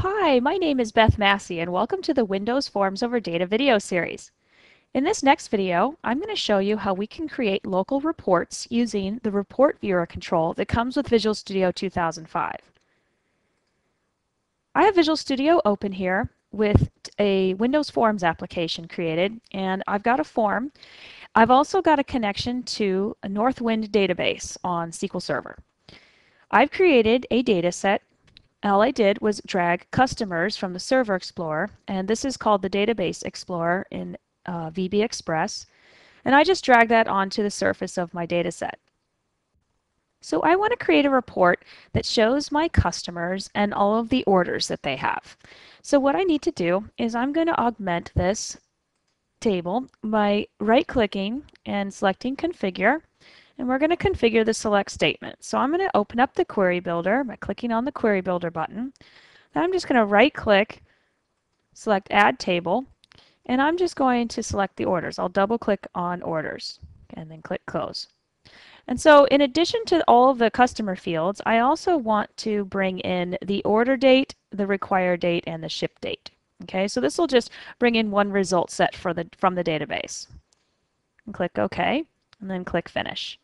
Hi, my name is Beth Massey and welcome to the Windows Forms over Data video series. In this next video, I'm going to show you how we can create local reports using the Report Viewer control that comes with Visual Studio 2005. I have Visual Studio open here with a Windows Forms application created, and I've got a form. I've also got a connection to a Northwind database on SQL Server. I've created a data set. All I did was drag customers from the Server Explorer, and this is called the Database Explorer in VB Express, and I just dragged that onto the surface of my data set. So I want to create a report that shows my customers and all of the orders that they have. So what I need to do is I'm going to augment this table by right-clicking and selecting Configure, and we're going to configure the select statement. So I'm going to open up the Query Builder by clicking on the Query Builder button. Then I'm just going to right-click, select Add Table, and I'm just going to select the orders. I'll double-click on Orders and then click Close. And so in addition to all of the customer fields, I also want to bring in the order date, the required date, and the ship date. Okay, so this will just bring in one result set from the database. And click OK, and then click Finish.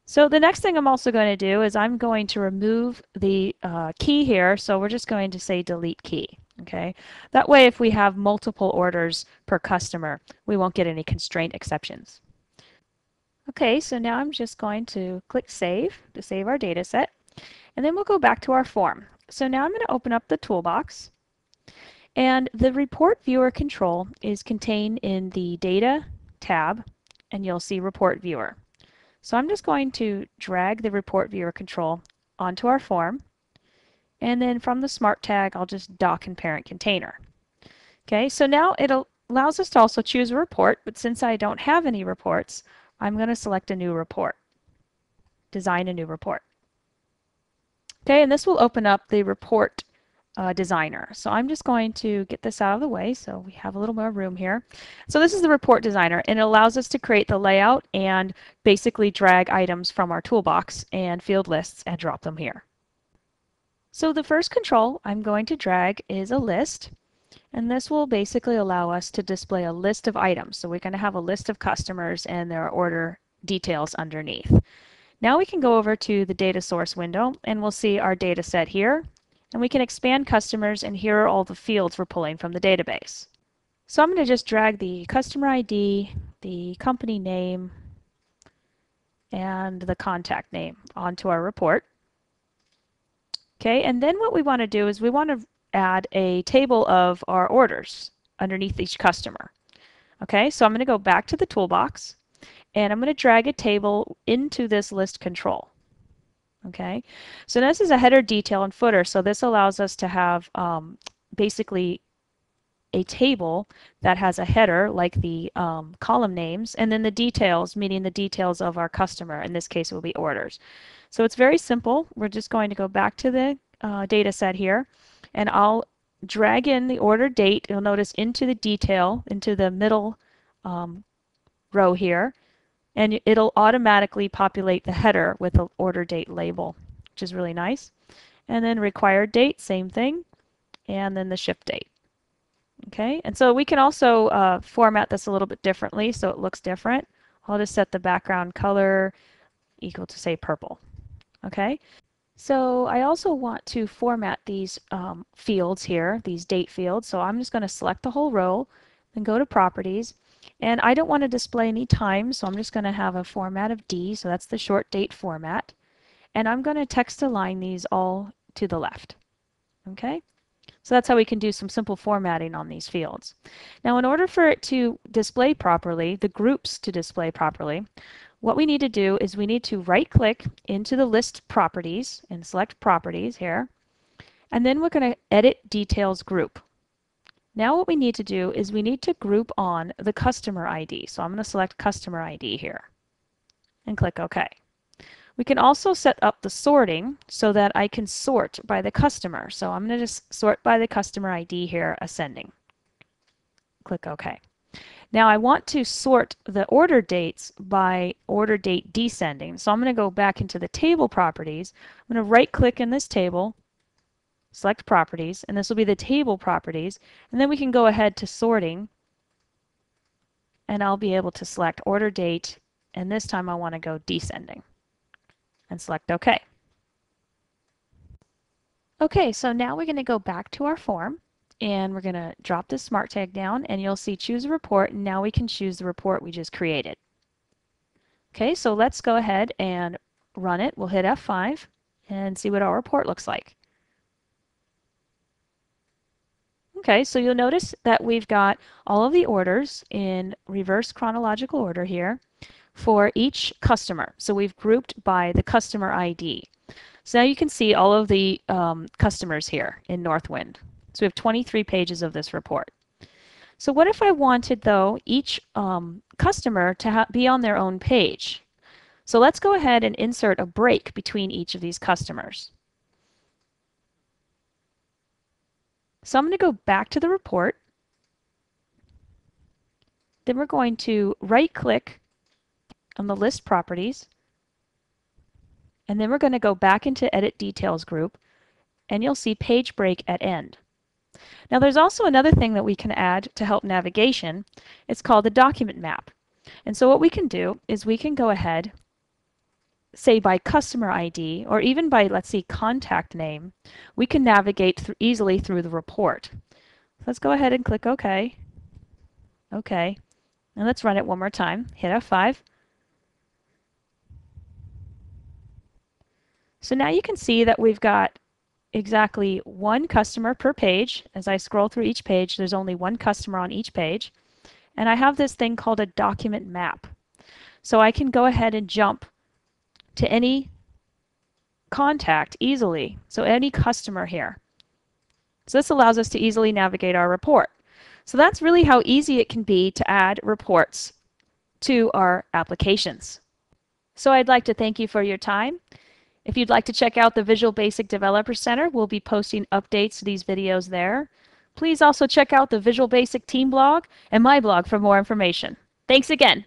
So the next thing I'm also going to do is I'm going to remove the key here, so we're just going to say delete key. Okay, that way if we have multiple orders per customer, we won't get any constraint exceptions. Okay, so now I'm just going to click Save to save our data set, and then we'll go back to our form. So now I'm going to open up the toolbox, and the Report Viewer control is contained in the Data tab, and you'll see Report Viewer. So I'm just going to drag the Report Viewer control onto our form, and then from the Smart tag, I'll just dock and parent container. Okay, so now it allows us to also choose a report, but since I don't have any reports, I'm going to select a new report, design a new report. Okay, and this will open up the report designer. So I'm just going to get this out of the way so we have a little more room here. So this is the report designer, and it allows us to create the layout and basically drag items from our toolbox and field lists and drop them here. So the first control I'm going to drag is a list, and this will basically allow us to display a list of items. So we're going to have a list of customers and their order details underneath. Now we can go over to the data source window and we'll see our data set here, and we can expand customers, and here are all the fields we're pulling from the database. So I'm going to just drag the customer ID, the company name, and the contact name onto our report. Okay, and then what we want to do is we want to add a table of our orders underneath each customer. Okay, so I'm going to go back to the toolbox, and I'm going to drag a table into this list control. Okay, so this is a header, detail, and footer, so this allows us to have basically a table that has a header like the column names, and then the details, meaning the details of our customer. In this case, it will be orders. So it's very simple. We're just going to go back to the data set here, and I'll drag in the order date. You'll notice into the detail, into the middle row here, and it'll automatically populate the header with the order date label, which is really nice. And then required date, same thing, and then the ship date. Okay, and so we can also format this a little bit differently so it looks different. I'll just set the background color equal to, say, purple. Okay, so I also want to format these fields here, these date fields. So I'm just going to select the whole row, then go to Properties. And I don't want to display any time, so I'm just going to have a format of D, so that's the short date format. And I'm going to text align these all to the left. Okay? So that's how we can do some simple formatting on these fields. Now, in order for it to display properly, the groups to display properly, what we need to do is we need to right-click into the list properties and select Properties here. And then we're going to edit Details Group. Now what we need to do is we need to group on the customer ID. So I'm going to select customer ID here and click OK. We can also set up the sorting so that I can sort by the customer. So I'm going to just sort by the customer ID here, ascending. Click OK. Now I want to sort the order dates by order date descending. So I'm going to go back into the table properties. I'm going to right click in this table select properties, and this will be the table properties, and then we can go ahead to sorting, and I'll be able to select order date, and this time I want to go descending and select OK. Okay, so now we're going to go back to our form, and we're going to drop this smart tag down, and you'll see choose a report, and now we can choose the report we just created. Okay, so let's go ahead and run it. We'll hit F5 and see what our report looks like. Okay, so you'll notice that we've got all of the orders in reverse chronological order here for each customer. So we've grouped by the customer ID. So now you can see all of the customers here in Northwind. So we have 23 pages of this report. So what if I wanted, though, each customer to be on their own page? So let's go ahead and insert a break between each of these customers. So I'm going to go back to the report. Then we're going to right-click on the list properties. And then we're going to go back into Edit Details group, and you'll see Page Break at End. Now there's also another thing that we can add to help navigation. It's called the document map. And so what we can do is we can go ahead, say by customer ID, or even by, let's see, contact name, we can navigate easily through the report. Let's go ahead and click OK. OK. And let's run it one more time. Hit F5. So now you can see that we've got exactly one customer per page. As I scroll through each page, there's only one customer on each page. And I have this thing called a document map. So I can go ahead and jump to any contact easily. So any customer here. So this allows us to easily navigate our report. So that's really how easy it can be to add reports to our applications. So I'd like to thank you for your time. If you'd like to check out the Visual Basic Developer Center, we'll be posting updates to these videos there. Please also check out the Visual Basic team blog and my blog for more information. Thanks again.